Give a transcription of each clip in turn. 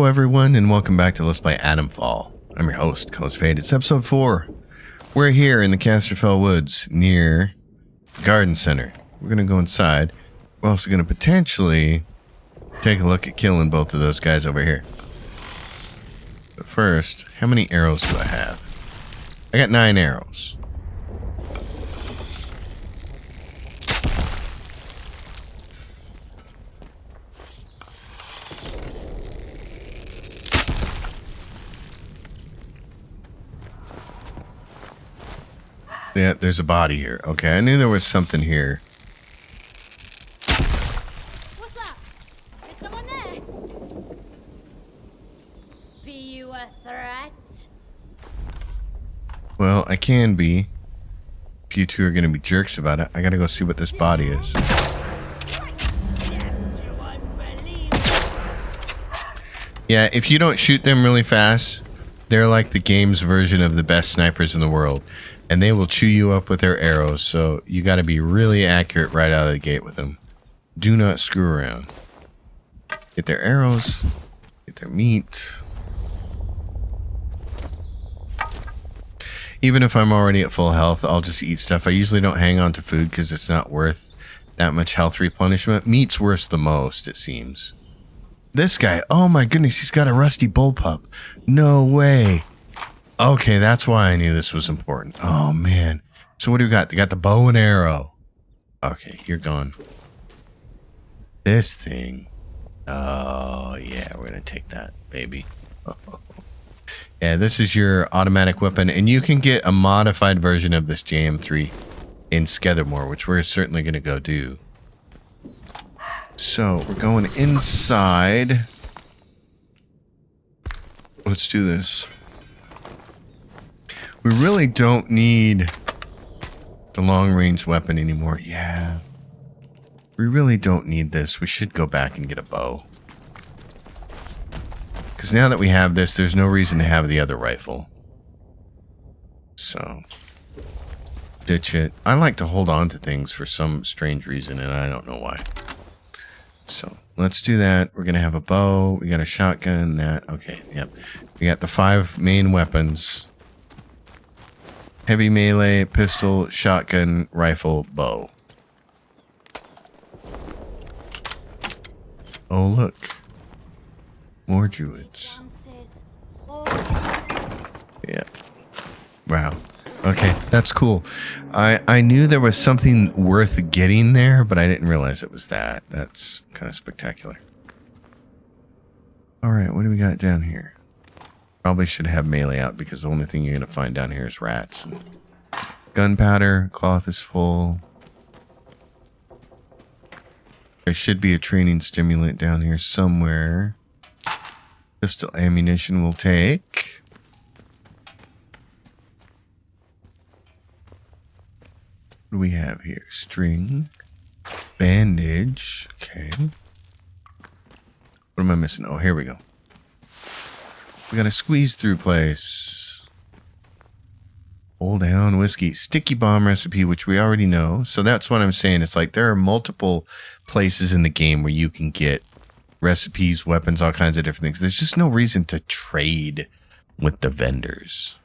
everyone, and welcome back to Let's Play Atomfall. I'm your host, Colors Fade. It's episode 4. We're here in the Casterfell Woods near the Garden Center. We're going to go inside. We're also going to potentially take a look at killing both of those guys over here. But first, how many arrows do I have? I got 9 arrows. Yeah, there's a body here. Okay, I knew there was something here. What's up? Is someone there? Be you a threat? Well, I can be. If you two are going to be jerks about it, I gotta go see what this body is. Yeah, if you don't shoot them really fast, they're like the game's version of the best snipers in the world. And they will chew you up with their arrows, so you gotta be really accurate right out of the gate with them. Do not screw around. Get their arrows, get their meat. Even if I'm already at full health, I'll just eat stuff. I usually don't hang on to food because it's not worth that much health replenishment. Meat's worth the most, it seems. This guy, oh my goodness, he's got a rusty bullpup. No way. Okay, that's why I knew this was important. Oh, man. So what do we got? They got the bow and arrow. Okay, you're gone. This thing. Oh, yeah, we're going to take that, baby. Yeah, this is your automatic weapon, and you can get a modified version of this JM3 in Skethermore, which we're certainly going to go do. So, we're going inside. Let's do this. We really don't need the long-range weapon anymore. Yeah. We really don't need this. We should go back and get a bow. Because now that we have this, there's no reason to have the other rifle. So, ditch it. I like to hold on to things for some strange reason, and I don't know why. So, let's do that. We're going to have a bow. We got a shotgun. That. Okay, yep. We got the 5 main weapons. Heavy melee, pistol, shotgun, rifle, bow. Oh, look. More druids. Yeah. Wow. Okay, that's cool. I knew there was something worth getting there, but I didn't realize it was that. That's kind of spectacular. Alright, what do we got down here? Probably should have melee out because the only thing you're going to find down here is rats. Gunpowder, cloth is full. There should be a training stimulant down here somewhere. Pistol ammunition will take. What do we have here? String. Bandage. Okay. What am I missing? Oh, here we go. We got a squeeze through place. Hold down whiskey. Sticky bomb recipe, which we already know. So that's what I'm saying. It's like there are multiple places in the game where you can get recipes, weapons, all kinds of different things. There's just no reason to trade with the vendors.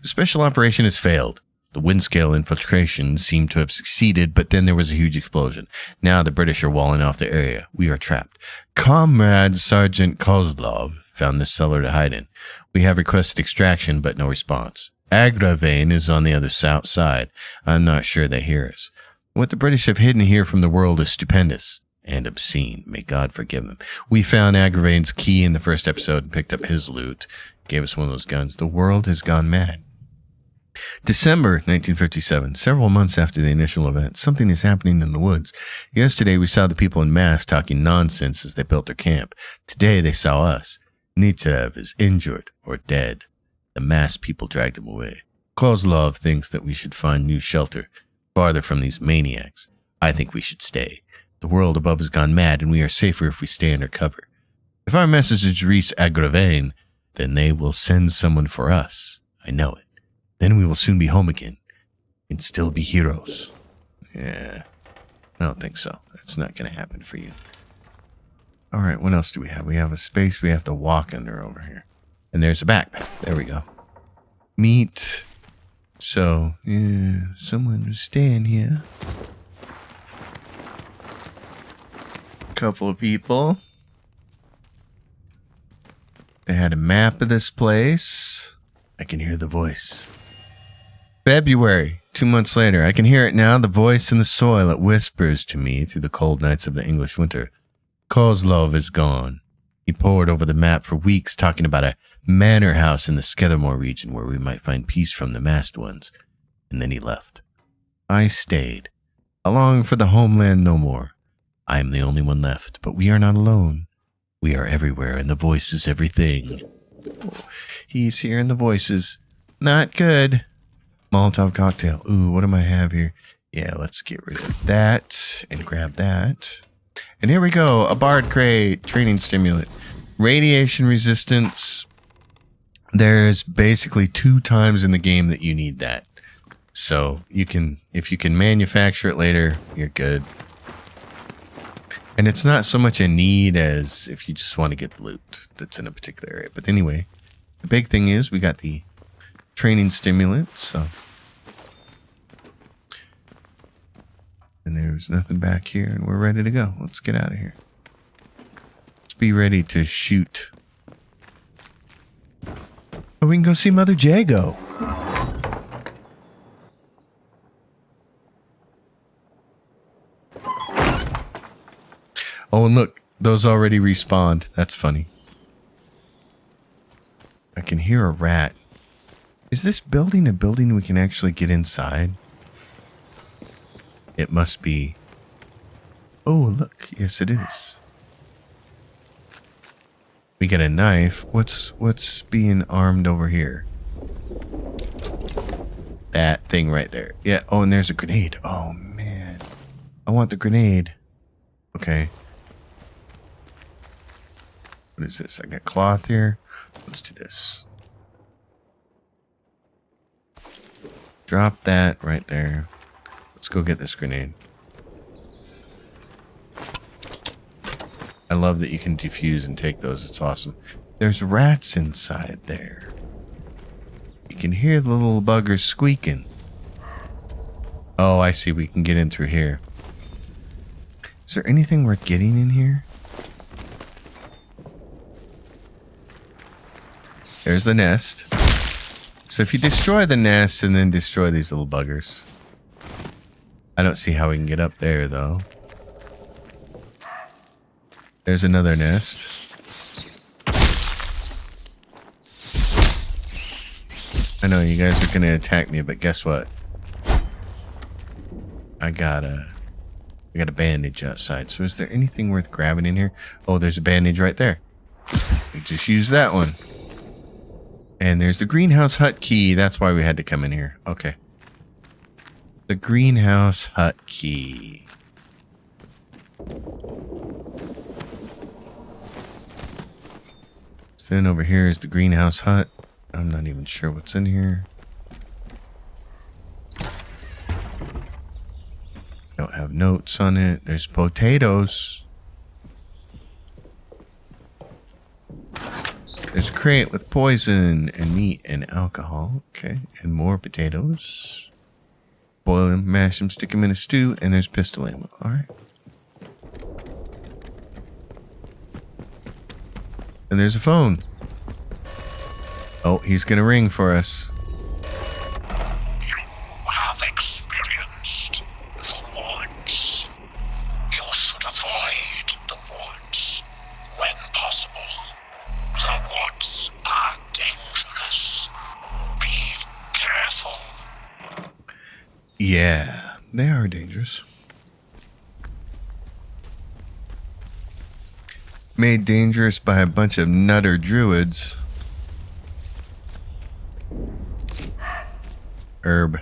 The special operation has failed. The Windscale infiltration seemed to have succeeded, but then there was a huge explosion. Now the British are walling off the area. We are trapped. Comrade Sergeant Kozlov found this cellar to hide in. We have requested extraction, but no response. Agravane is on the other south side. I'm not sure they hear us. What the British have hidden here from the world is stupendous and obscene. May God forgive them. We found Agravane's key in the first episode and picked up his loot. Gave us one of those guns. The world has gone mad. December 1957, several months after the initial event, something is happening in the woods. Yesterday we saw the people in mass talking nonsense as they built their camp. Today they saw us. Nitsarev is injured or dead. The mass people dragged him away. Kozlov thinks that we should find new shelter, farther from these maniacs. I think we should stay. The world above has gone mad, and we are safer if we stay under cover. If our messages reach Agravane, then they will send someone for us. I know it. Then we will soon be home again, and still be heroes. Yeah, I don't think so. That's not going to happen for you. All right, what else do we have? We have a space we have to walk under over here. And there's a backpack. There we go. Meat. So, yeah, someone was staying here. Couple of people. They had a map of this place. I can hear the voice. February, 2 months later. I can hear it now, the voice in the soil. It whispers to me through the cold nights of the English winter. Kozlov is gone. He pored over the map for weeks, talking about a manor house in the Skethermore region where we might find peace from the masked ones. And then he left. I stayed. I long for the homeland no more. I am the only one left, but we are not alone. We are everywhere, and the voice is everything. Oh, he's hearing the voices. Not good. Molotov cocktail. Ooh, what do I have here? Yeah, let's get rid of that and grab that. And here we go. A bard crate. Training stimulant. Radiation resistance. There's basically 2 times in the game that you need that. So you can, if you can manufacture it later, you're good. And it's not so much a need as if you just want to get the loot that's in a particular area. But anyway, the big thing is we got the training stimulant. So, and there's nothing back here, and we're ready to go. Let's get out of here. Let's be ready to shoot. Oh, we can go see Mother Jago. Oh, and look, those already respawned. That's funny. I can hear a rat. Is this building a building we can actually get inside? It must be. Oh, look. Yes, it is. We got a knife. What's being armed over here? That thing right there. Yeah. Oh, and there's a grenade. Oh, man. I want the grenade. Okay. What is this? I got cloth here. Let's do this. Drop that right there. Let's go get this grenade. I love that you can defuse and take those. It's awesome. There's rats inside there. You can hear the little buggers squeaking. Oh, I see. We can get in through here. Is there anything worth getting in here? There's the nest. So if you destroy the nest and then destroy these little buggers. I don't see how we can get up there, though. There's another nest. I know you guys are going to attack me, but guess what? I got a bandage outside. So is there anything worth grabbing in here? Oh, there's a bandage right there. We just use that one. And there's the greenhouse hut key. That's why we had to come in here. Okay. The greenhouse hut key. So then over here is the greenhouse hut. I'm not even sure what's in here. Don't have notes on it. There's potatoes. There's a crate with poison and meat and alcohol. Okay. And more potatoes. Boil them, mash them, stick them in a stew, and there's pistol ammo. Alright. And there's a phone. Oh, he's gonna ring for us. You have experienced the woods. You should avoid the woods when possible. The woods are dangerous. Be careful. Yeah, they are dangerous. Made dangerous by a bunch of nutter druids. Herb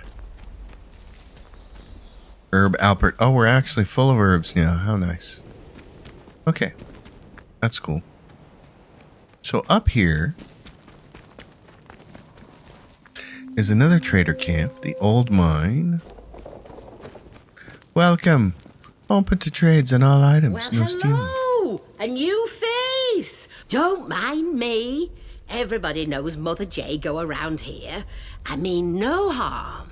Alpert. Oh, we're actually full of herbs now. How nice. Okay. That's cool. So up here is another trader camp, the old mine. Welcome. Open to trades on all items. Well, No stealing. hello! A new Don't mind me. Everybody knows Mother Jago around here. I mean no harm.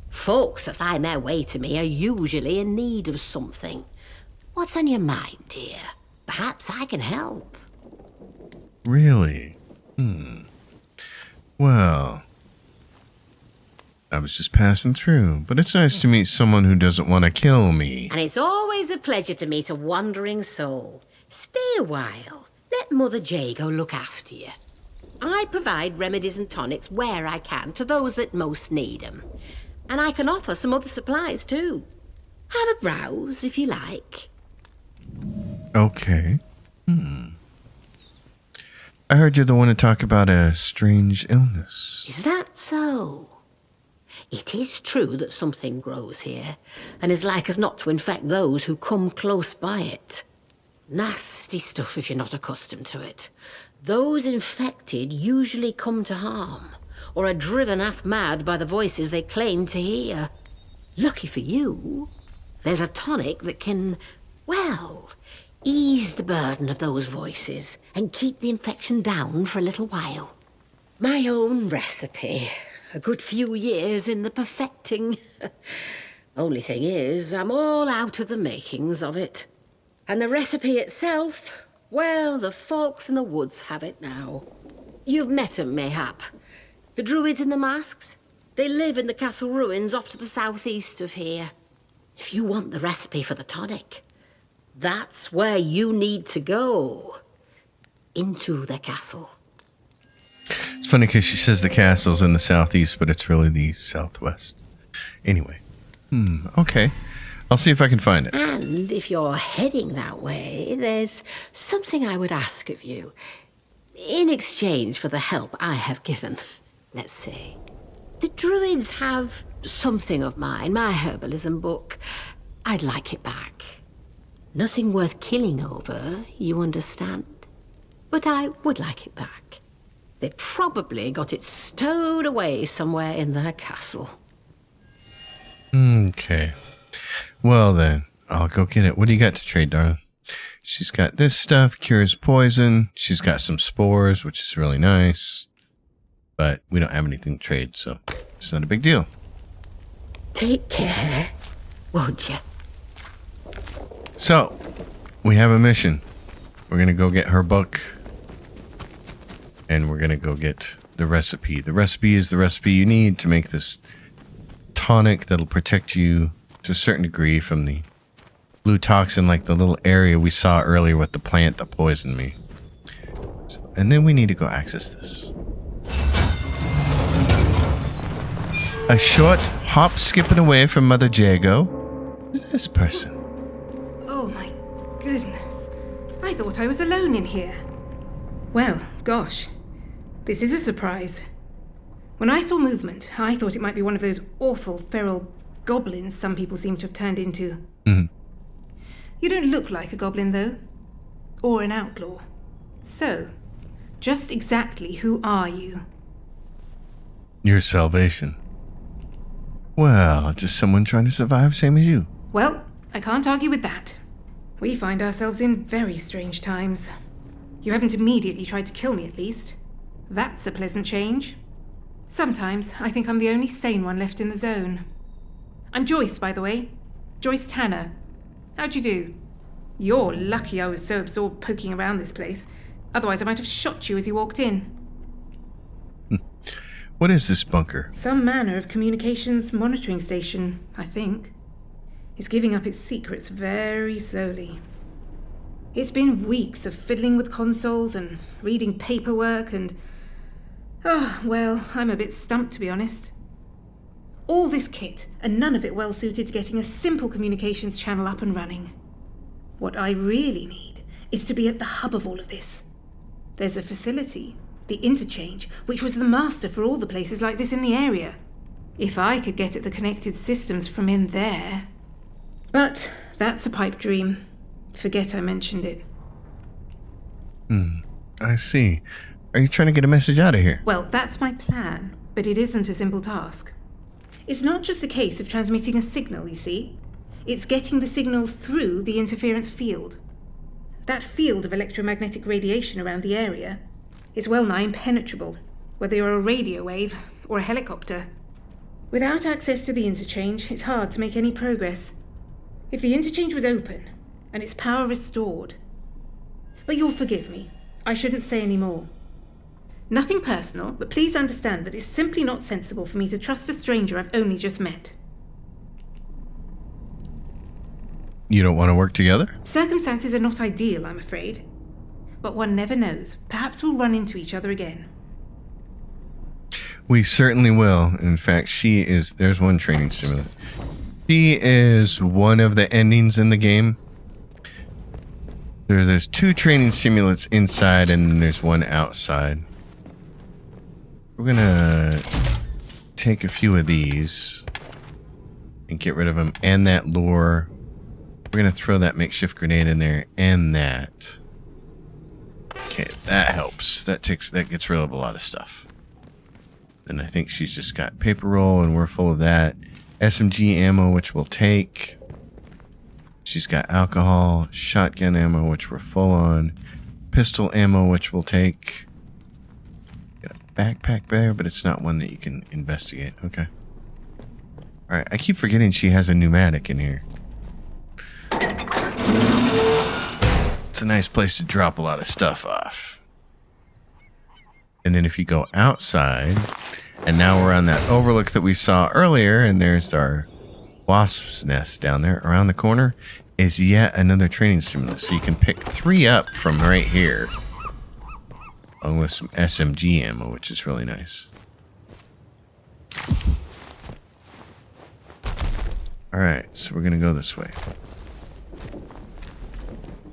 Folks that find their way to me are usually in need of something. What's on your mind, dear? Perhaps I can help. Really? Well, I was just passing through, but it's nice to meet someone who doesn't want to kill me. And it's always a pleasure to meet a wandering soul. Stay a while. Let Mother Jago look after you. I provide remedies and tonics where I can to those that most need them. And I can offer some other supplies too. Have a browse if you like. Okay. I heard you're the one to talk about a strange illness. Is that so? It is true that something grows here, and is like as not to infect those who come close by it. Nasty stuff if you're not accustomed to it. Those infected usually come to harm, or are driven half mad by the voices they claim to hear. Lucky for you, there's a tonic that can, well, ease the burden of those voices and keep the infection down for a little while. My own recipe. A good few years in the perfecting. Only thing is, I'm all out of the makings of it. And the recipe itself, well, the folks in the woods have it now. You've met 'em, mayhap. The druids in the masks? They live in the castle ruins off to the southeast of here. If you want the recipe for the tonic, that's where you need to go. Into the castle. It's funny because she says the castle's in the southeast, but it's really the southwest. Anyway. Okay. I'll see if I can find it. And if you're heading that way, there's something I would ask of you. In exchange for the help I have given, let's say. The druids have something of mine, my herbalism book. I'd like it back. Nothing worth killing over, you understand? But I would like it back. They probably got it stowed away somewhere in their castle. Okay. Well then, I'll go get it. What do you got to trade, darling? She's got this stuff, cures poison. She's got some spores, which is really nice. But we don't have anything to trade, so it's not a big deal. Take care, won't you? So, we have a mission. We're going to go get her book. And we're going to go get the recipe. The recipe is the recipe you need to make this tonic that'll protect you to a certain degree from the blue toxin, like the little area we saw earlier with the plant that poisoned me. And then we need to go access this. A short hop skipping away from Mother Jago. Who's this person? Oh my goodness. I thought I was alone in here. Well, gosh. This is a surprise. When I saw movement, I thought it might be one of those awful feral goblins some people seem to have turned into. You don't look like a goblin, though. Or an outlaw. So, just exactly who are you? Your salvation. Well, just someone trying to survive, same as you. Well, I can't argue with that. We find ourselves in very strange times. You haven't immediately tried to kill me, at least. That's a pleasant change. Sometimes I think I'm the only sane one left in the zone. I'm Joyce, by the way. Joyce Tanner. How'd you do? You're lucky I was so absorbed poking around this place. Otherwise I might have shot you as you walked in. What is this bunker? Some manner of communications monitoring station, I think. It's giving up its secrets very slowly. It's been weeks of fiddling with consoles and reading paperwork and... oh, well, I'm a bit stumped, to be honest. All this kit, and none of it well suited to getting a simple communications channel up and running. What I really need is to be at the hub of all of this. There's a facility, the interchange, which was the master for all the places like this in the area. If I could get at the connected systems from in there... But that's a pipe dream. Forget I mentioned it. I see. Are you trying to get a message out of here? Well, that's my plan, but it isn't a simple task. It's not just a case of transmitting a signal, you see. It's getting the signal through the interference field. That field of electromagnetic radiation around the area is well nigh impenetrable, whether you're a radio wave or a helicopter. Without access to the interchange, it's hard to make any progress. If the interchange was open and its power restored... But you'll forgive me. I shouldn't say any more. Nothing personal, but please understand that it's simply not sensible for me to trust a stranger I've only just met. You don't want to work together? Circumstances are not ideal, I'm afraid. But one never knows. Perhaps we'll run into each other again. We certainly will. In fact, there's one training stimulant. She is one of the endings in the game. There's 2 training stimulants inside and then there's one outside. We're gonna take a few of these and get rid of them, and that lure. We're gonna throw that makeshift grenade in there and that. Okay, that helps. That gets rid of a lot of stuff. And I think she's just got paper roll and we're full of that. SMG ammo, which we'll take. She's got alcohol, shotgun ammo, which we're full on. Pistol ammo, which we'll take. Got a backpack there, but it's not one that you can investigate. Okay. Alright, I keep forgetting she has a pneumatic in here. It's a nice place to drop a lot of stuff off. And then if you go outside, and now we're on that overlook that we saw earlier, and there's our wasp's nest down there around the corner, is yet another training stimulant. So you can pick 3 up from right here, along with some SMG ammo, which is really nice. Alright, so we're gonna go this way.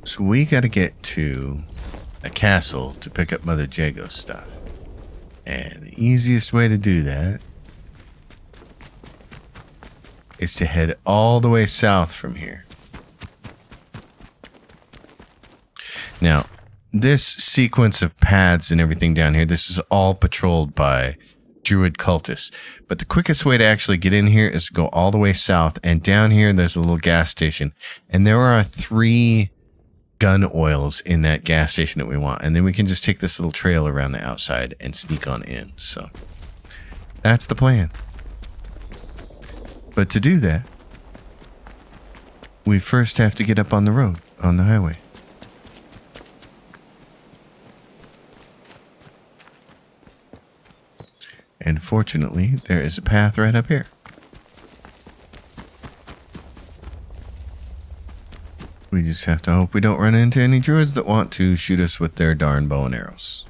So we gotta get to a castle to pick up Mother Jago's stuff. And the easiest way to do that is to head all the way south from here. Now, this sequence of paths and everything down here, this is all patrolled by druid cultists. But the quickest way to actually get in here is to go all the way south. And down here, there's a little gas station. And there are 3 gun oils in that gas station that we want. And then we can just take this little trail around the outside and sneak on in. So that's the plan. But to do that, we first have to get up on the road, on the highway. And fortunately, there is a path right up here. We just have to hope we don't run into any druids that want to shoot us with their darn bow and arrows.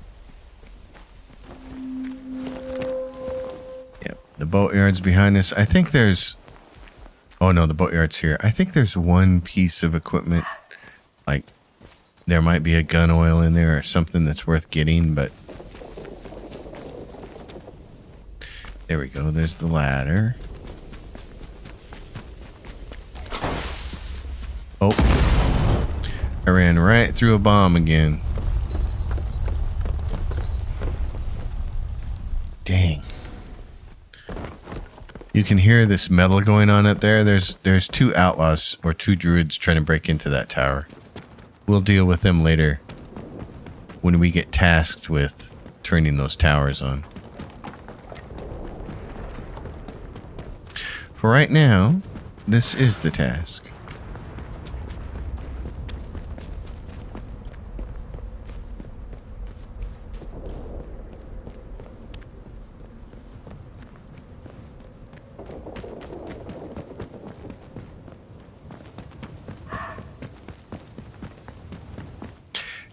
Yep, the boatyard's behind us. I think there's... Oh no, the boatyard's here. I think there's one piece of equipment. Like, there might be a gun oil in there or something that's worth getting, but... There we go, there's the ladder. Oh. I ran right through a bomb again. Dang. You can hear this metal going on up there. There's 2 outlaws or 2 druids trying to break into that tower. We'll deal with them later when we get tasked with turning those towers on. For right now, this is the task.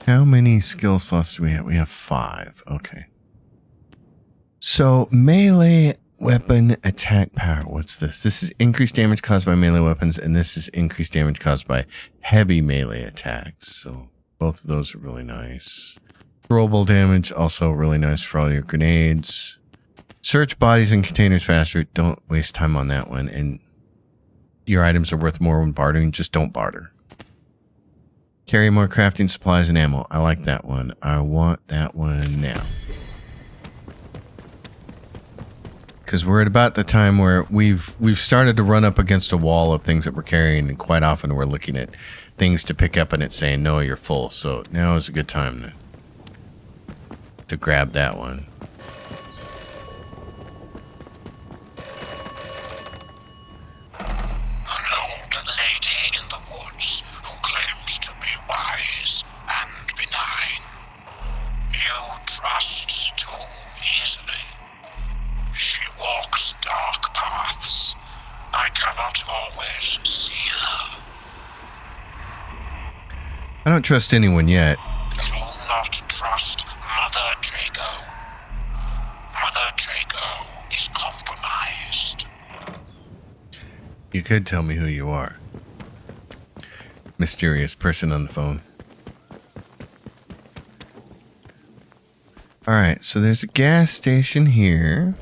How many skill slots do we have? We have 5. Okay. So melee weapon attack power. What's this? This is increased damage caused by melee weapons, and this is increased damage caused by heavy melee attacks. So both of those are really nice. Throwable damage, also really nice for all your grenades. Search bodies and containers faster. Don't waste time on that one. And your items are worth more when bartering. Just don't barter. Carry more crafting supplies and ammo. I like that one. I want that one now. Because we're at about the time where we've started to run up against a wall of things that we're carrying, and quite often we're looking at things to pick up and it's saying, no, you're full. So now is a good time to grab that one. An old lady in the woods who claims to be wise and benign. You trust too easily. She walks dark paths. I cannot always see her. I don't trust anyone yet. Do not trust Mother Jago. Mother Jago is compromised. You could tell me who you are. Mysterious person on the phone. Alright, so there's a gas station here.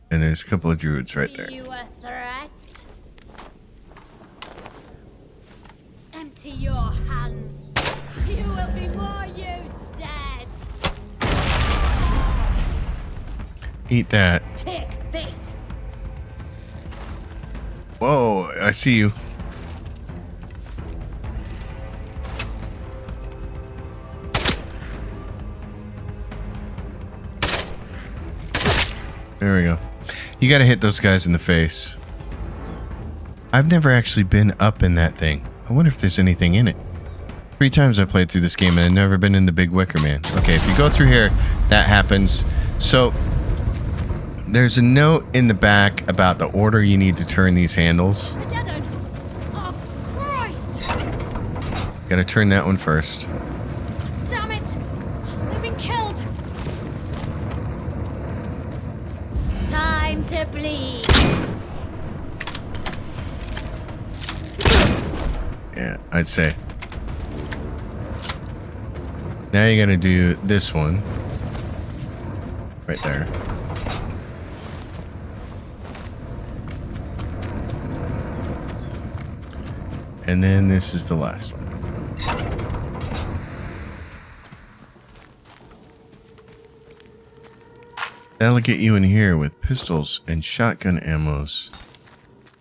And there's a couple of druids right there. Be you a threat? Empty your hands. You will be more use dead. Eat that. Take this. Whoa, I see you. There we go. You gotta hit those guys in the face. I've never actually been up in that thing. I wonder if there's anything in it. 3 times I played through this game and I've never been in the big wicker man. Okay, if you go through here, that happens. So, there's a note in the back about the order you need to turn these handles. Dead. Oh, Christ! Gotta turn that one first. Damn it! They've been killed. Time to bleed. Yeah, I'd say. Now you gotta do this one. Right there. And then this is the last one. That'll get you in here with pistols and shotgun ammos,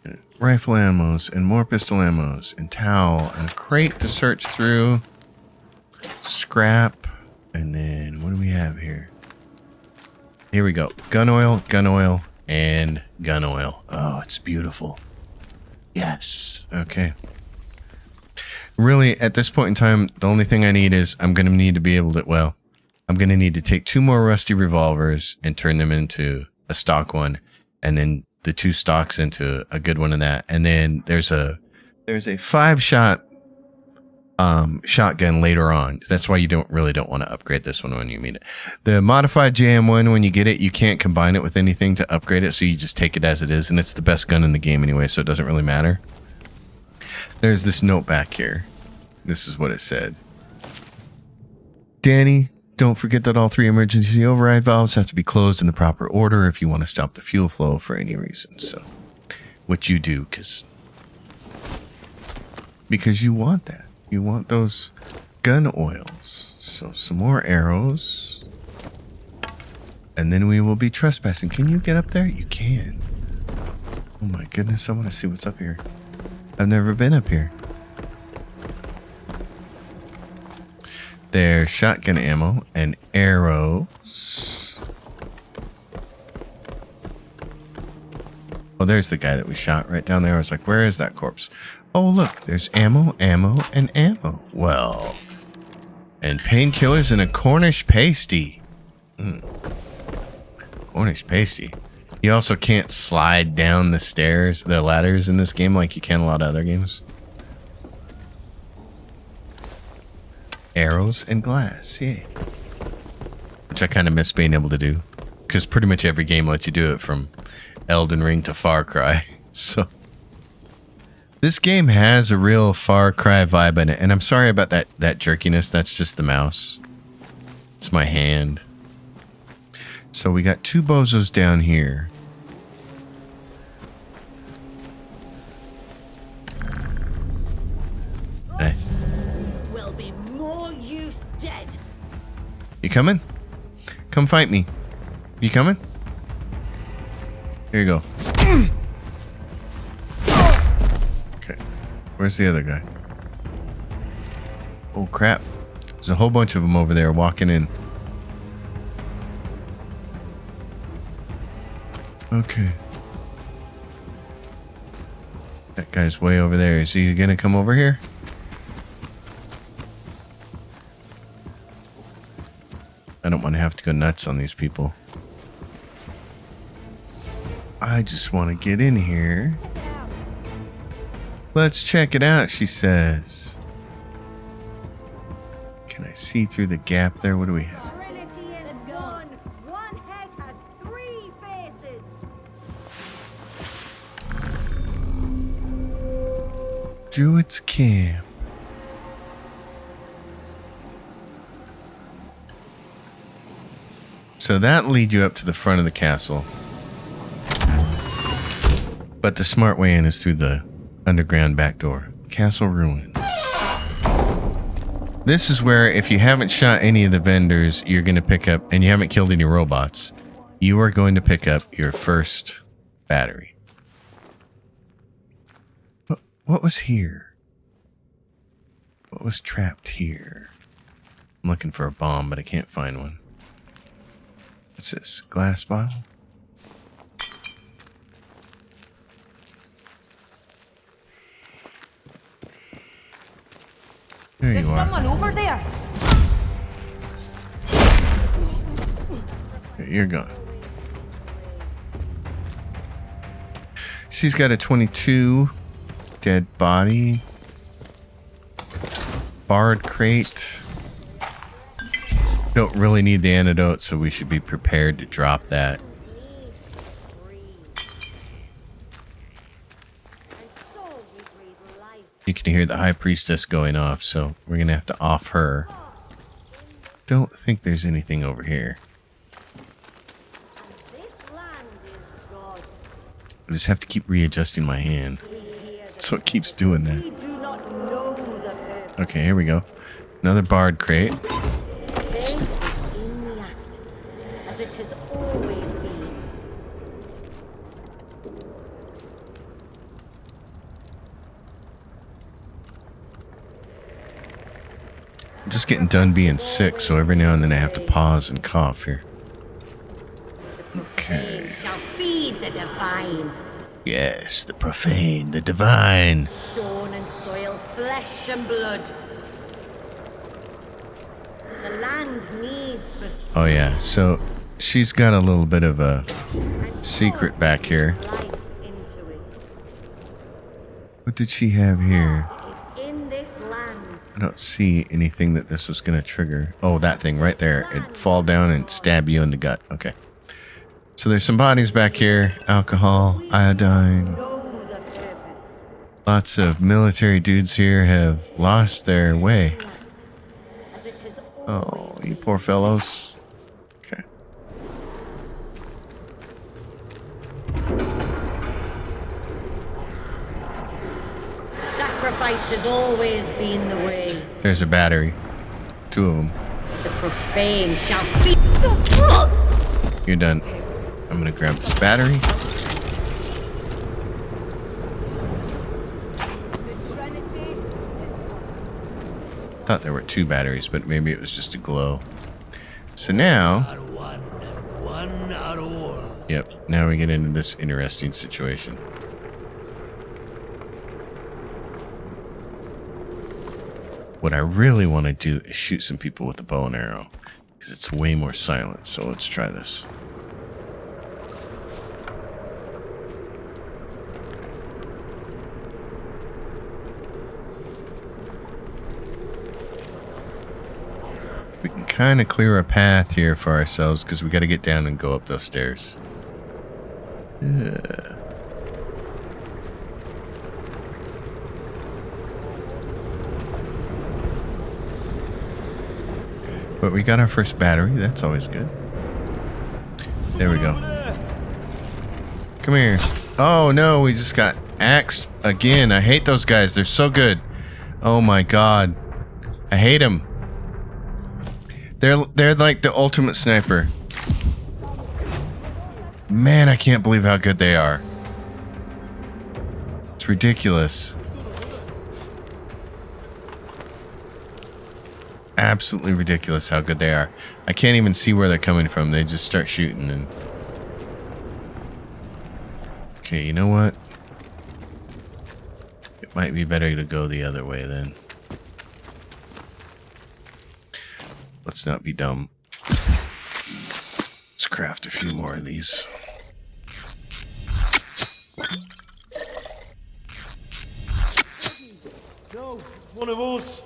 and rifle ammos, and more pistol ammos, and towel, and a crate to search through, scrap, and then what do we have here? Here we go. Gun oil, and gun oil. Oh, it's beautiful. Yes. Okay. Really, at this point in time, the only thing I need is I'm going to need to be able to, well, I'm going to need to take 2 more rusty revolvers and turn them into a stock one, and then the 2 stocks into a good one of that. And then there's a 5-shot shotgun later on. That's why you don't want to upgrade this one when you meet it. The modified JM1, when you get it, you can't combine it with anything to upgrade it, so you just take it as it is, and it's the best gun in the game anyway, so it doesn't really matter. There's this note back here. This is what it said. Danny, don't forget that all 3 emergency override valves have to be closed in the proper order if you want to stop the fuel flow for any reason. So, what you do, because you want that. You want those gun oils. So, some more arrows. And then we will be trespassing. Can you get up there? You can. Oh my goodness, I want to see what's up here. I've never been up here. There's shotgun ammo and arrows. Oh, there's the guy that we shot right down there. I was like, where is that corpse? Oh, look, there's ammo, and ammo. Well, and painkillers and a Cornish pasty. Cornish pasty. You also can't slide down the ladders in this game like you can a lot of other games. Arrows and glass, yay. Which I kind of miss being able to do. Because pretty much every game lets you do it, from Elden Ring to Far Cry. So, this game has a real Far Cry vibe in it. And I'm sorry about that jerkiness. That's just the mouse. It's my hand. So we got 2 bozos down here. Will be more use dead. You coming? Come fight me. You coming? Here you go. Okay. Where's the other guy? Oh, crap. There's a whole bunch of them over there walking in. Okay. That guy's way over there. Is he gonna come over here? I don't want to have to go nuts on these people. I just want to get in here. Let's check it out, she says. Can I see through the gap there? What do we have? Virility is gone. One head has 3 faces. Druid's Camp. So that lead you up to the front of the castle. But the smart way in is through the underground back door. Castle ruins. This is where if you haven't shot any of the vendors, you're going to pick up, and you haven't killed any robots, you are going to pick up your first battery. What was here? What was trapped here? I'm looking for a bomb, but I can't find one. What's this? Glass bottle? There There's you are. someone over there. Okay, you're gone. She's got a 22. Dead body. Barred crate. Don't really need the antidote, so we should be prepared to drop that. You can hear the High Priestess going off, so we're going to have to off her. Don't think there's anything over here. I just have to keep readjusting my hand. That's what keeps doing that. Okay, here we go. Another barred crate. As it has always been. I'm just getting done being sick, so every now and then I have to pause and cough here. Okay. Shall feed the divine. Yes, the profane, the divine. Stone and soil, flesh and blood. The land needs Oh yeah, so she's got a little bit of a secret back here. life into it. What did she have here? It's in this land. I don't see anything that this was going to trigger. Oh, that thing right there. It'd fall down and stab you in the gut. Okay. So there's some bodies back here. Alcohol, iodine. Know the purpose. Lots of military dudes here have lost their way. As it has Oh, you poor fellows. Okay. Sacrifice has always been the way. There's a battery. 2 of them. The profane shall feed. You're done. I'm going to grab this battery. Thought there were 2 batteries, but maybe it was just a glow. So now... Yep, now we get into this interesting situation. What I really want to do is shoot some people with a bow and arrow, because it's way more silent, so let's try this. We can kind of clear a path here for ourselves because we got to get down and go up those stairs. Yeah. But we got our first battery. That's always good. There we go. Come here. Oh no, we just got axed again. I hate those guys. They're so good. Oh my god. I hate them. They're like the ultimate sniper. Man, I can't believe how good they are. It's ridiculous. Absolutely ridiculous how good they are. I can't even see where they're coming from. They just start shooting and... Okay, you know what? It might be better to go the other way then. Let's not be dumb. Let's craft a few more of these. No, it's one of us.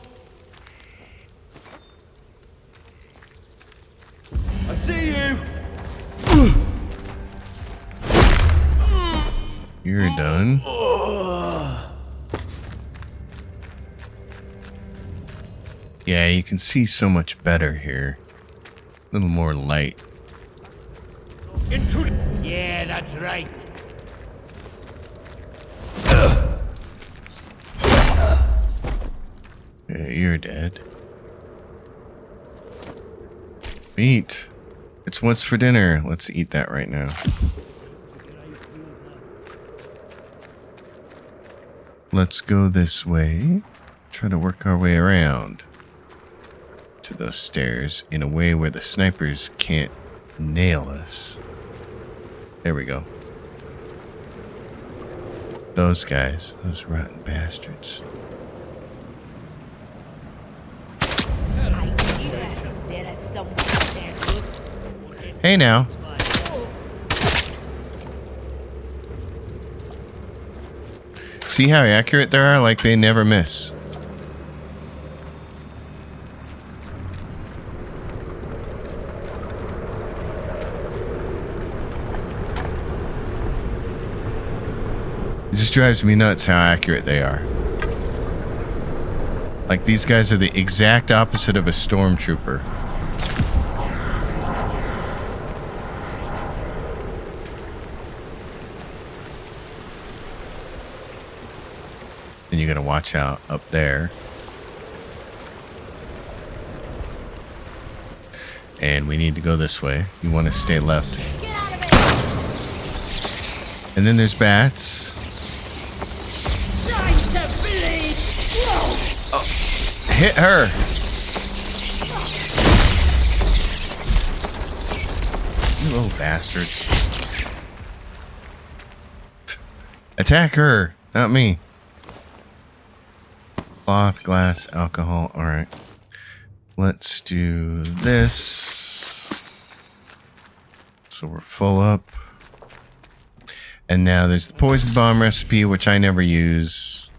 I see you. You're done. Yeah, you can see so much better here. A little more light. Intruder. Yeah, that's right. Yeah, you're dead. Meat. It's what's for dinner. Let's eat that right now. Let's go this way. Try to work our way around to those stairs in a way where the snipers can't nail us. There we go. Those guys, those rotten bastards. There is someone there. Hey now. See how accurate they are? Like they never miss. It just drives me nuts how accurate they are. Like these guys are the exact opposite of a stormtrooper. And you gotta watch out up there. And we need to go this way. You want to stay left. Get out of it! And then there's bats. Trying to bleed. Whoa. Hit her. You little bastards. Attack her, not me. Cloth, glass, alcohol. All right. Let's do this. So we're full up. And now there's the poison bomb recipe, which I never use.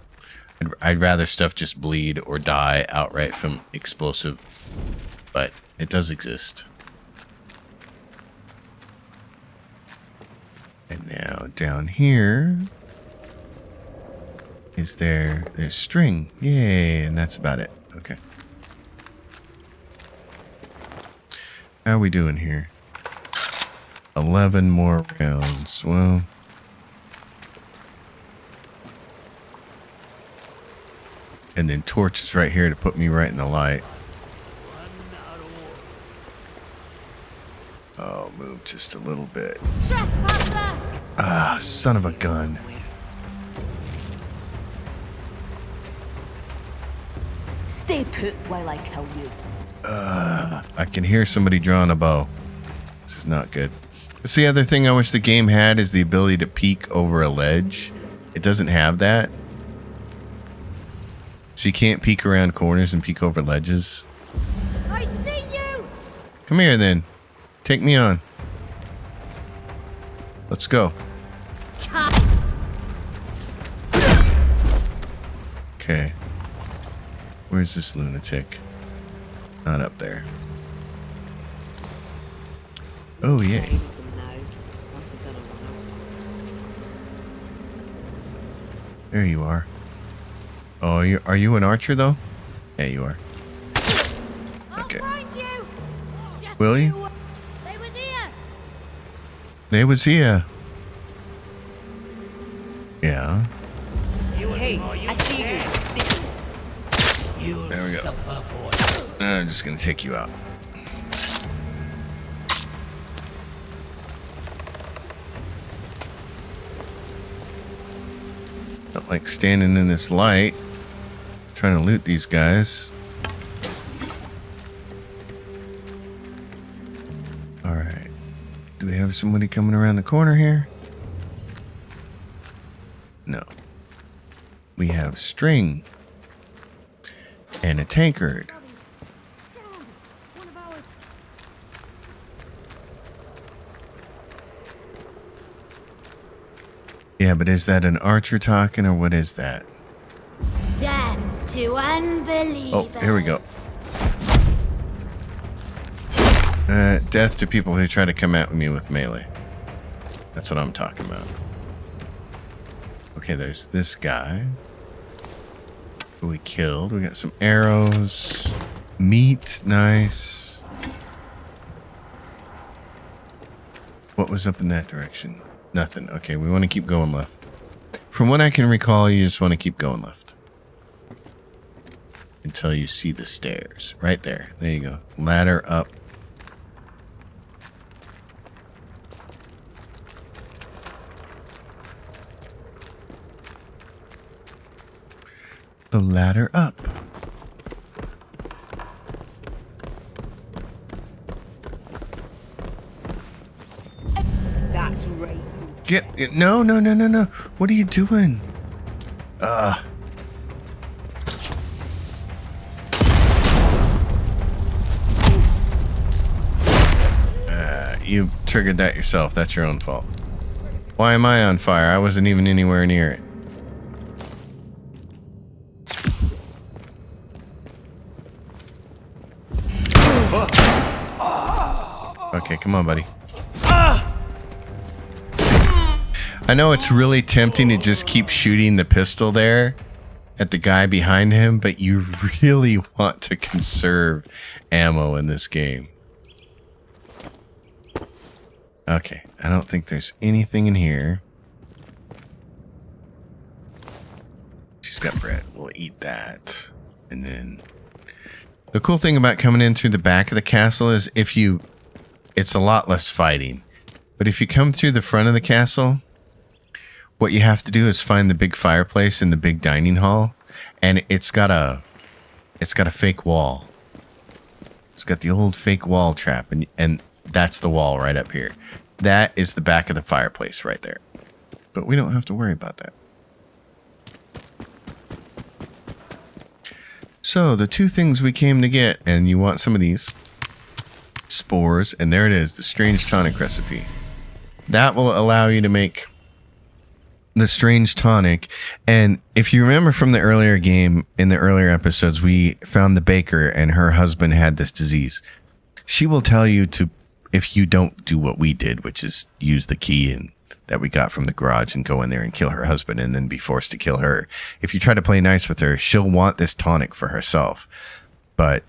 I'd rather stuff just bleed or die outright from explosive. But it does exist. And now down here is there's string. Yay, and that's about it. Okay. How are we doing here? 11 more rounds. Well, and then torch is right here to put me right in the light. Oh, move just a little bit. Trespasser! Ah, son of a gun. Stay put while I kill you. I can hear somebody drawing a bow. This is not good. That's the other thing I wish the game had is the ability to peek over a ledge. It doesn't have that. So you can't peek around corners and peek over ledges. I see you! Come here then. Take me on. Let's go. Okay. Where's this lunatic? Not up there. Oh, yay. There you are. Oh, are you an archer, though? Yeah, you are. Okay. I'll find you! Just Will you? They was here! They was here. Yeah. Hey, I see you. There we go. I'm just gonna take you out. like standing in this light trying to loot these guys. Alright. Do we have somebody coming around the corner here? No. We have string. And a tankard. One of ours. Yeah, but is that an archer talking or what is that? Death to unbelievers. Oh, here we go. Death to people who try to come at me with melee. That's what I'm talking about. Okay, there's this guy who we killed. We got some arrows. Meat, nice. What was up in that direction? Nothing. Okay, we want to keep going left. From what I can recall, you just want to keep going left. Until you see the stairs. Right there. There you go. Ladder up. The ladder up. That's right. Get it. No. What are you doing? You triggered that yourself. That's your own fault. Why am I on fire? I wasn't even anywhere near it. Okay, come on, buddy. I know it's really tempting to just keep shooting the pistol there at the guy behind him, but you really want to conserve ammo in this game. Okay, I don't think there's anything in here. She's got bread. We'll eat that. And then the cool thing about coming in through the back of the castle is it's a lot less fighting. But if you come through the front of the castle, what you have to do is find the big fireplace in the big dining hall, and it's got a fake wall. It's got the old fake wall trap, and that's the wall right up here. That is the back of the fireplace right there. But we don't have to worry about that. So the two things we came to get, and you want some of these spores, and there it is, the strange tonic recipe. That will allow you to make the strange tonic. And if you remember from the earlier game, in the earlier episodes, we found the baker and her husband had this disease. She will tell you to, if you don't do what we did, which is use the key and that we got from the garage and go in there and kill her husband and then be forced to kill her. If you try to play nice with her, she'll want this tonic for herself. But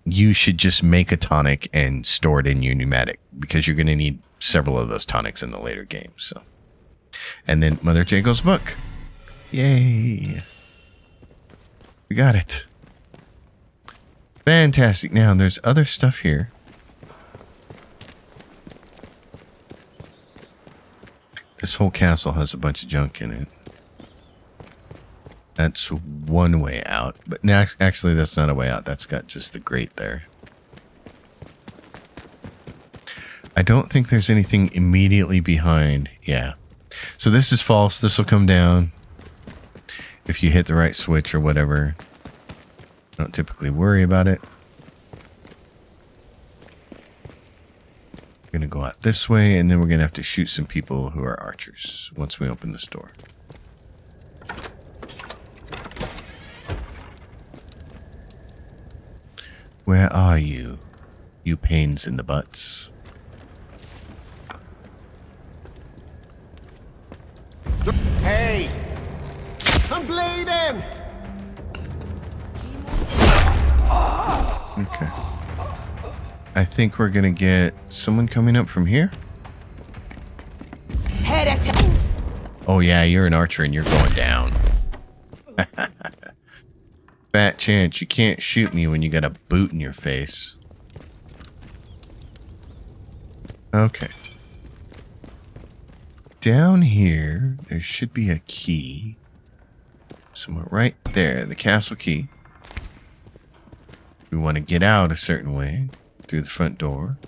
you should just make a tonic and store it in your pneumatic because you're going to need several of those tonics in the later games. So, and then Mother Jago's book. Yay. We got it. Fantastic. Now, there's other stuff here. This whole castle has a bunch of junk in it. That's one way out. But actually, that's not a way out. That's got just the grate there. I don't think there's anything immediately behind. Yeah. So this is false. This will come down if you hit the right switch or whatever. I don't typically worry about it. We're going to go out this way, and then we're going to have to shoot some people who are archers once we open this door. Where are you, you pains in the butts? Hey! I'm bleeding! Okay. I think we're gonna get someone coming up from here. Head at it. Oh yeah, you're an archer and you're going down. Fat chance you can't shoot me when you got a boot in your face. Okay. Down here, there should be a key. somewhere right there. The castle key. We want to get out a certain way through the front door.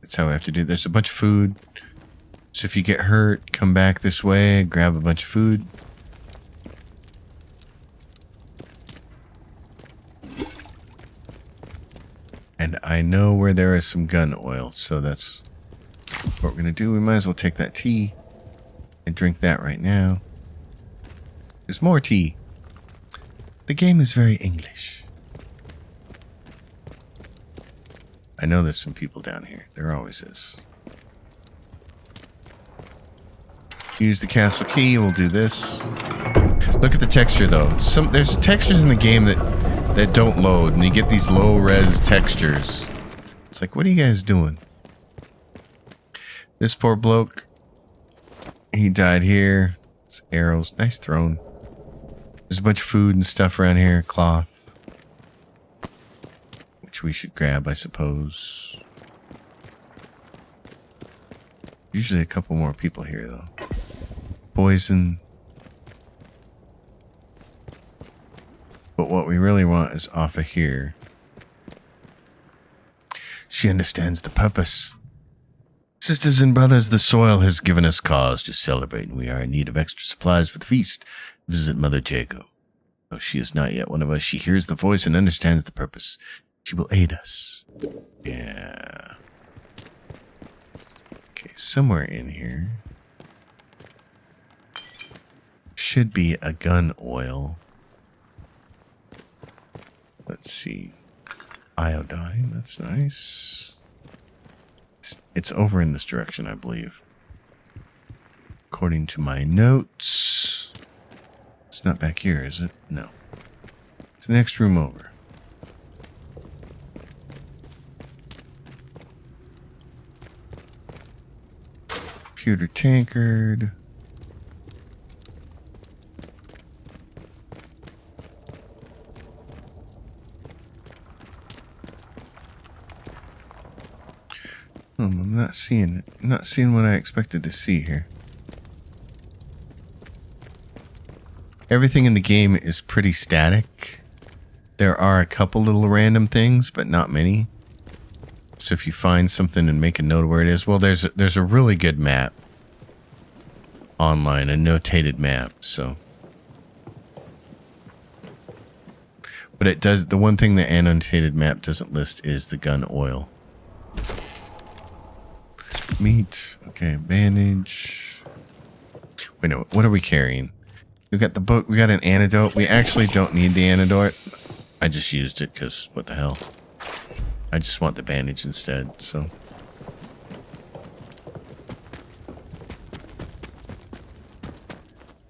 That's how we have to do it. There's a bunch of food. So if you get hurt, come back this way, grab a bunch of food. And I know where there is some gun oil, so that's what we're going to do. We might as well take that tea and drink that right now. There's more tea. The game is very English. I know there's some people down here. There always is. Use the castle key. We'll do this. Look at the texture, though. There's textures in the game that don't load, and you get these low-res textures. It's like, what are you guys doing? This poor bloke, he died here. It's arrows. Nice throne. There's a bunch of food and stuff around here. Cloth. Which we should grab, I suppose. Usually a couple more people here, though. Poison. But what we really want is off of here. She understands the purpose. Sisters and brothers, the soil has given us cause to celebrate, and we are in need of extra supplies for the feast. Visit Mother Jago. Though she is not yet one of us, she hears the voice and understands the purpose. She will aid us. Yeah. Okay, somewhere in here should be a gun oil. Let's see. Iodine, that's nice. It's over in this direction, I believe. According to my notes. It's not back here, is it? No. It's the next room over. Computer tankard. I'm not seeing it. I'm not seeing what I expected to see here. Everything in the game is pretty static. There are a couple little random things, but not many. So if you find something and make a note of where it is, well, there's a really good map online, a notated map. So, but it does. The one thing the annotated map doesn't list is the gun oil. Meat. Okay, bandage. Wait, no. What are we carrying? We got the book. We got an antidote. We actually don't need the antidote. I just used it because what the hell. I just want the bandage instead, so.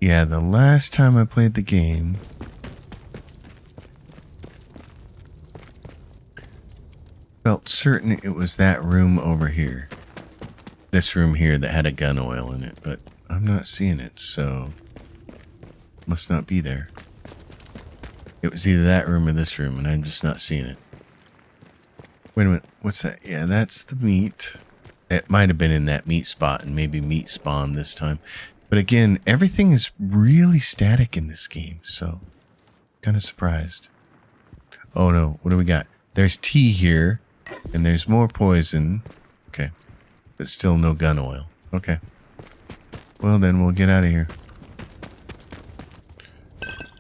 Yeah, the last time I played the game, felt certain it was that room over here. This room here that had a gun oil in it, but I'm not seeing it, so must not be there. It was either that room or this room, and I'm just not seeing it. Wait a minute, what's that? Yeah, that's the meat. It might have been in that meat spot, and maybe meat spawned this time. But again, everything is really static in this game, so kind of surprised. Oh no, what do we got? There's tea here, and there's more poison. Okay. But still no gun oil. Okay. Well, then we'll get out of here.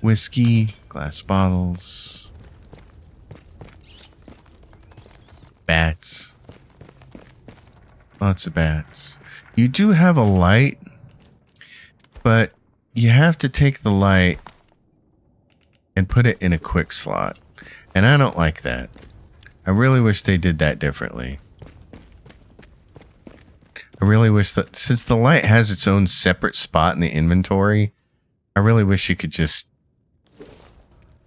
Whiskey, glass bottles. Bats. Lots of bats. You do have a light, but you have to take the light and put it in a quick slot. And I don't like that. I really wish they did that differently. I really wish that, since the light has its own separate spot in the inventory, I really wish you could just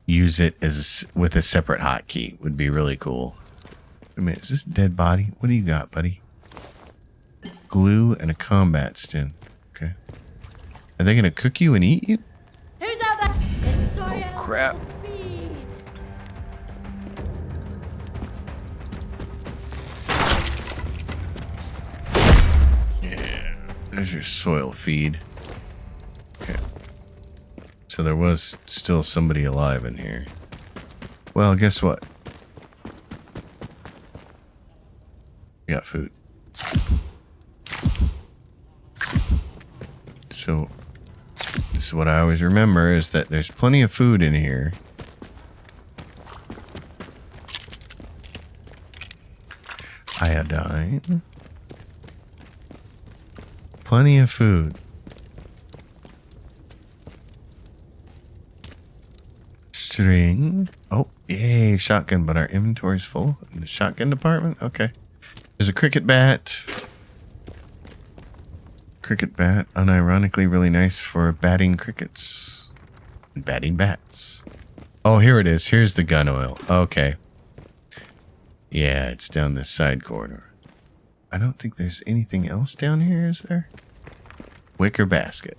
use it as with a separate hotkey. Would be really cool. Wait a minute, is this a dead body? What do you got, buddy? Glue and a combat stim. Okay. Are they gonna cook you and eat you? Who's out there? The soil crap. will feed. Yeah. There's your soil feed. Okay. So there was still somebody alive in here. Well, guess what? We got food. So this is what I always remember, is that there's plenty of food in here. Iodine. Plenty of food. String. Oh, yay, shotgun, but our inventory's full in the shotgun department? Okay. There's a cricket bat. Cricket bat, unironically really nice for batting crickets. And batting bats. Oh, here it is. Here's the gun oil. Okay. Yeah, it's down this side corridor. I don't think there's anything else down here, is there? Wicker basket.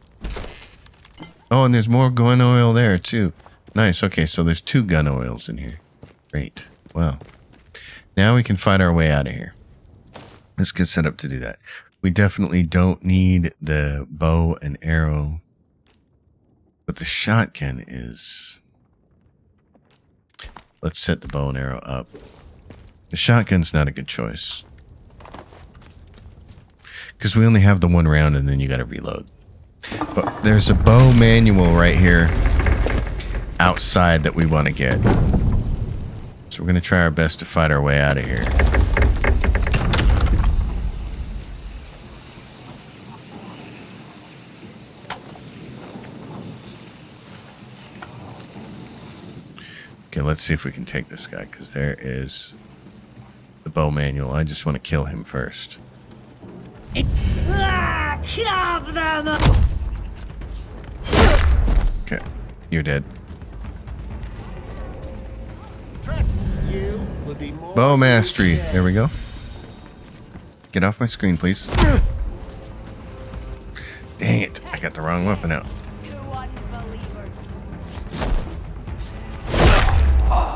Oh, and there's more gun oil there, too. Nice. Okay, so there's 2 gun oils in here. Great. Well, now we can fight our way out of here. Let's get set up to do that. We definitely don't need the bow and arrow, but the shotgun is... Let's set the bow and arrow up. The shotgun's not a good choice, because we only have the 1 round and then you gotta reload. But there's a bow manual right here outside that we want to get. So we're going to try our best to fight our way out of here. Okay, let's see if we can take this guy, because there is the bow manual. I just want to kill him first. Okay, you're dead. You will be more Bow mastery. There we go. Get off my screen, please. Dang it. I got the wrong weapon out.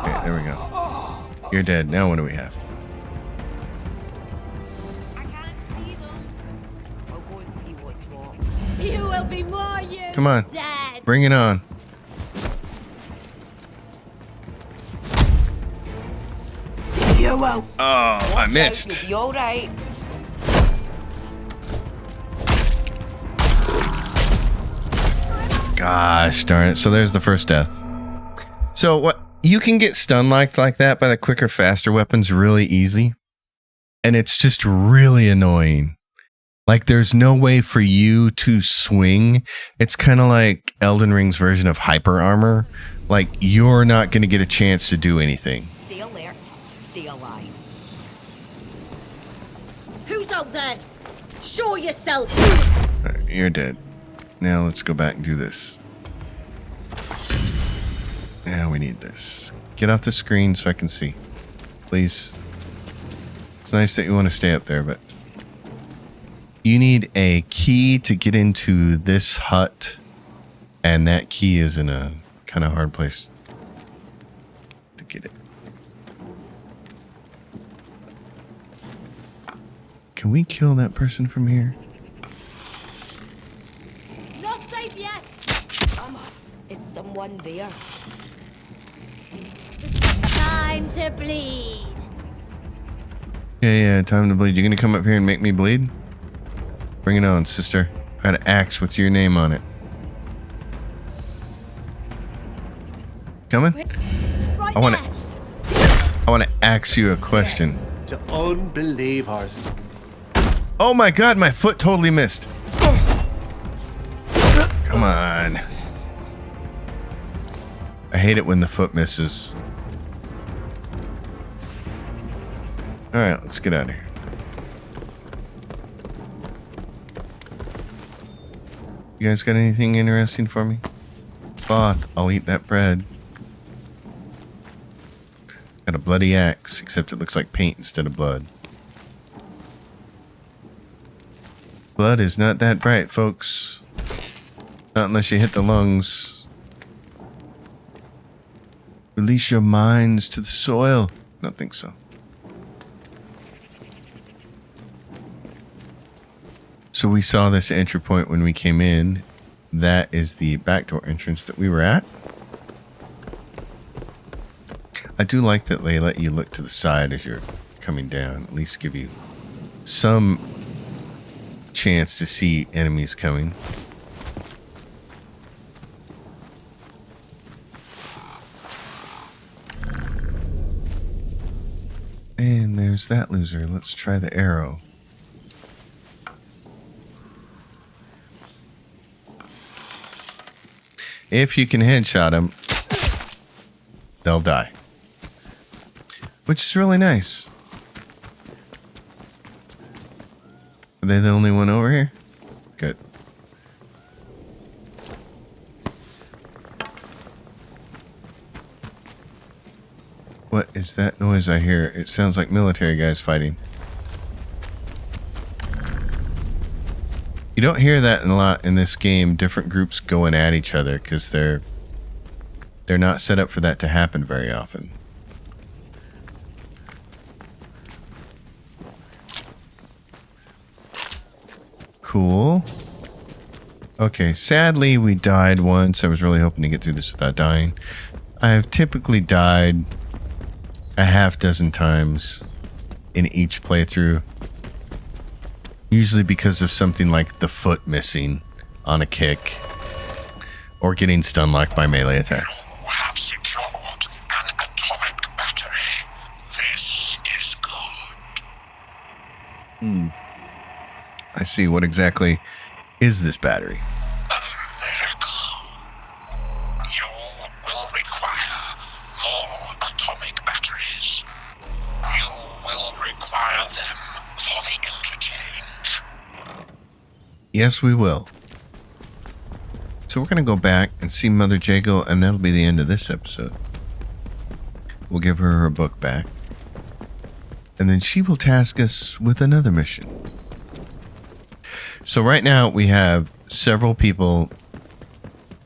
Okay, there we go. You're dead. Now what do we have? You will be more used Come on. dead. Bring it on. You won't. Oh, I missed. You're right. Gosh darn it. So there's the first death. So what, you can get stun like that by the quicker, faster weapons really easy. And it's just really annoying. Like, there's no way for you to swing. It's kind of like Elden Ring's version of hyper armor. Like, you're not going to get a chance to do anything. Stay alert. Stay alive. Who's out there? Show yourself! Alright, you're dead. Now let's go back and do this. Now we need this. Get off the screen so I can see. Please. It's nice that you want to stay up there, but... You need a key to get into this hut. And that key is in a kind of hard place to get it. Can we kill that person from here? Not safe yet. Is someone there? Time to bleed. Yeah, time to bleed. You gonna come up here and make me bleed? Bring it on, sister. I had an axe with your name on it. Coming? Right I wanna there. ask you a question. to unbelievers. Oh my god, my foot totally missed. Come on. I hate it when the foot misses. Alright, let's get out of here. You guys got anything interesting for me? Cloth, I'll eat that bread. Got a bloody axe, except it looks like paint instead of blood. Blood is not that bright, folks. Not unless you hit the lungs. Release your minds to the soil. I don't think so. So we saw this entry point when we came in. that is the backdoor entrance that we were at. I do like that they let you look to the side as you're coming down. At least give you some chance to see enemies coming. And there's that loser. Let's try the arrow. If you can headshot them, they'll die. Which is really nice. Are they the only one over here? Good. What is that noise I hear? It sounds like military guys fighting. You don't hear that a lot in this game, different groups going at each other, because they're not set up for that to happen very often. Cool. Okay, sadly we died once. I was really hoping to get through this without dying. I have typically died a half dozen times in each playthrough. Usually because of something like the foot missing on a kick or getting stun locked by melee attacks. You have secured an atomic battery. This is good. I see. What exactly is this battery? A miracle. You will require more atomic batteries. You will require them for the interchange. Yes, we will. So we're going to go back and see Mother Jago, and that'll be the end of this episode. We'll give her her book back. And then she will task us with another mission. So right now we have several people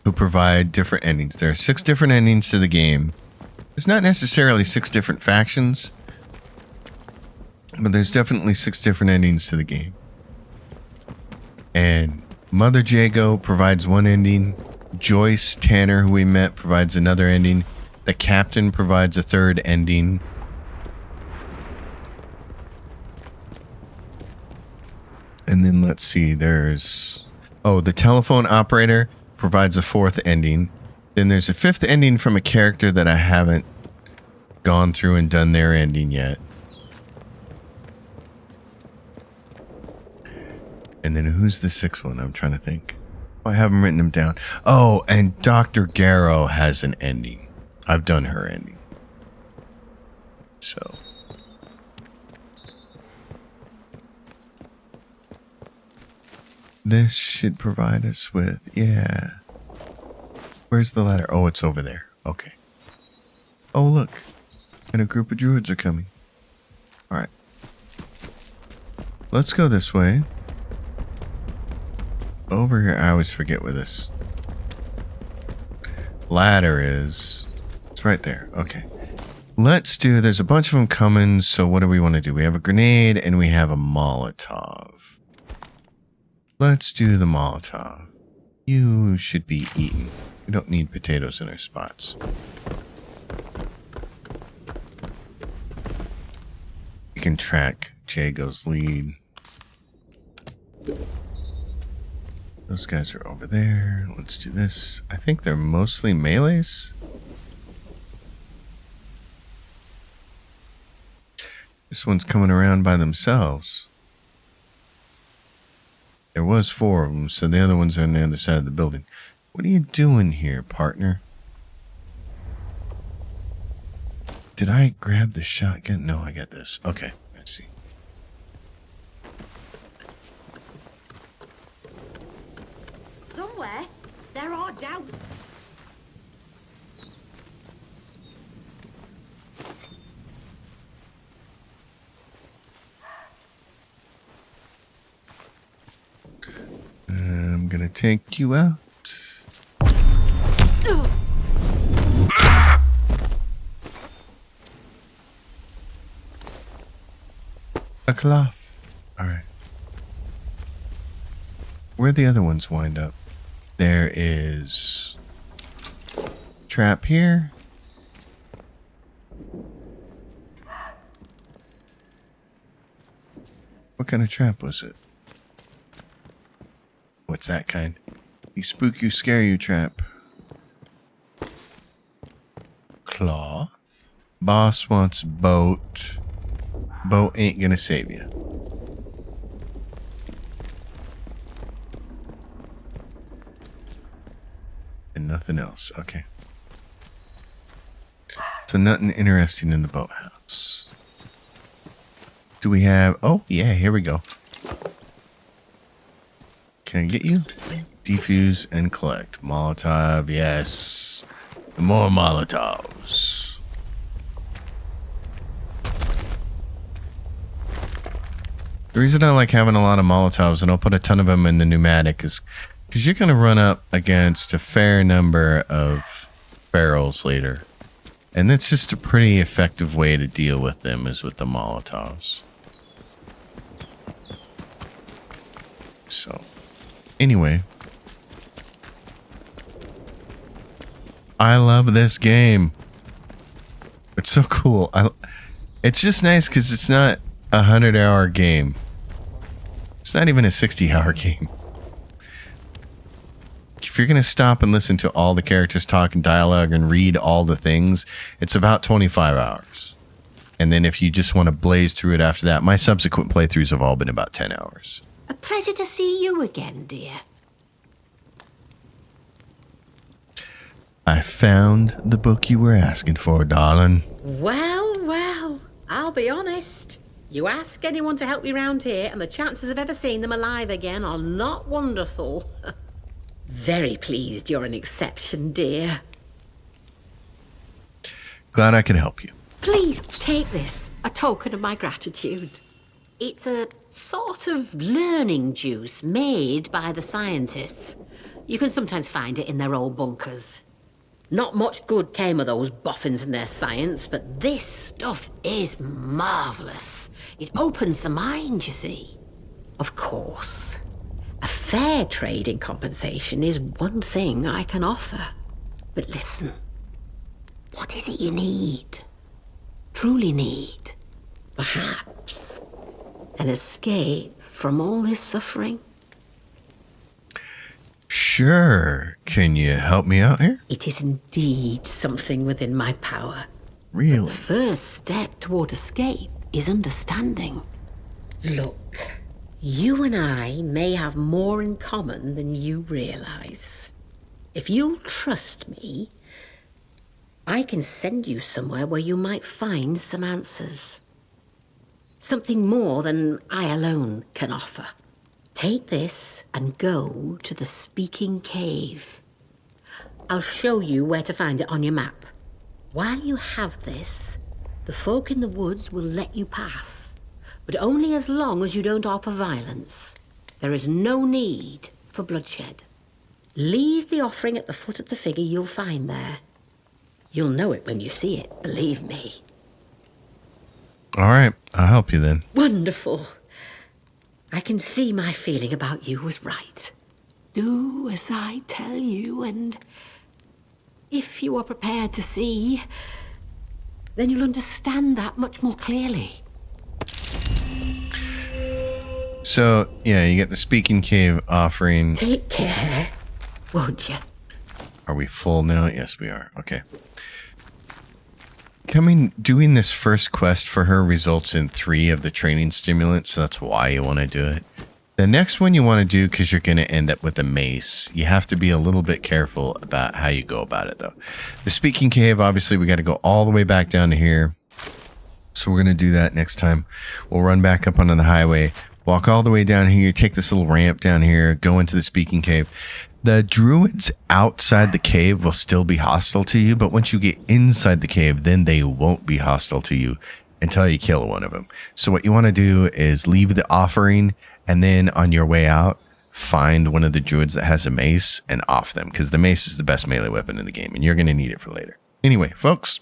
who provide different endings. There are 6 different endings to the game. It's not necessarily 6 different factions, but there's definitely 6 different endings to the game. And Mother Jago provides one ending. Joyce Tanner, who we met, provides another ending. The captain provides a third ending. And then let's see, there's... Oh, the telephone operator provides a 4th ending. Then there's a 5th ending from a character that I haven't gone through and done their ending yet. And then who's the 6th one? I'm trying to think. Oh, I haven't written them down. Oh, and Dr. Garrow has an ending. I've done her ending. So... this should provide us with, yeah. Where's the ladder? Oh, it's over there. Okay. Oh, look. And a group of druids are coming. Alright. Let's go this way. Over here, I always forget where this ladder is. It's right there. Okay. Let's do, there's a bunch of them coming, so what do we want to do? We have a grenade and we have a Molotov. Let's do the Molotov. You should be eaten. We don't need potatoes in our spots. You can track Jago's lead. Those guys are over there. Let's do this. I think they're mostly melees. This one's coming around by themselves. There was 4 of them, so the other ones are on the other side of the building. What are you doing here, partner? Did I grab the shotgun? No, I got this. Okay, I see. Somewhere there are doubts. I'm gonna take you out. A cloth. Alright. Where'd the other ones wind up? There is trap here. What kind of trap was it? What's that kind? The spook you, scare you trap. Cloth. Boss wants boat. Boat ain't gonna save you. And nothing else. Okay. So nothing interesting in the boathouse. Do we have... Oh, yeah, here we go. Can I get you? Defuse and collect. Molotov, yes. More Molotovs. The reason I like having a lot of Molotovs, and I'll put a ton of them in the pneumatic, is because you're going to run up against a fair number of barrels later. And that's just a pretty effective way to deal with them, is with the Molotovs. So, anyway. I love this game. It's so cool. It's just nice because it's not a 100-hour game. It's not even a 60-hour game. If you're going to stop and listen to all the characters talk and dialogue and read all the things, it's about 25 hours. And then if you just want to blaze through it after that, my subsequent playthroughs have all been about 10 hours. A pleasure to see you again, dear. I found the book you were asking for, darling. Well, well, I'll be honest. You ask anyone to help you round here, and the chances of ever seeing them alive again are not wonderful. Very pleased you're an exception, dear. Glad I could help you. Please take this, a token of my gratitude. It's a sort of learning juice made by the scientists. You can sometimes find it in their old bunkers. Not much good came of those boffins and their science, but this stuff is marvellous. It opens the mind, you see. Of course, a fair trading compensation is one thing I can offer. But listen, what is it you need? Truly need? Perhaps an escape from all this suffering? Sure. Can you help me out here? It is indeed something within my power. Really? The first step toward escape is understanding. Look, you and I may have more in common than you realize. If you'll trust me, I can send you somewhere where you might find some answers. Something more than I alone can offer. Take this and go to the Speaking Cave. I'll show you where to find it on your map. While you have this, the folk in the woods will let you pass, but only as long as you don't offer violence. There is no need for bloodshed. Leave the offering at the foot of the figure you'll find there. You'll know it when you see it, believe me. All right, I'll help you then. Wonderful. I can see my feeling about you was right. Do as I tell you, and if you are prepared to see, then you'll understand that much more clearly. So, yeah, you get the Speaking Cave offering. Take care, won't you? Are we full now? Yes, we are. Okay. Doing this first quest for her results in 3 of the training stimulants, so that's why you want to do it. The next one you want to do, because you're going to end up with a mace, you have to be a little bit careful about how you go about it, though. The Speaking Cave, obviously, we got to go all the way back down to here. So we're going to do that next time. We'll run back up onto the highway, walk all the way down here, take this little ramp down here, go into the Speaking Cave. The druids outside the cave will still be hostile to you, but once you get inside the cave, then they won't be hostile to you until you kill one of them. So what you want to do is leave the offering, and then on your way out, find one of the druids that has a mace and off them, because the mace is the best melee weapon in the game, and you're going to need it for later. Anyway, folks,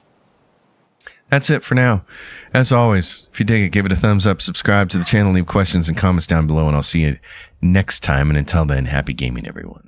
that's it for now. As always, if you dig it, give it a thumbs up, subscribe to the channel, leave questions and comments down below, and I'll see you next time. And until then, happy gaming, everyone.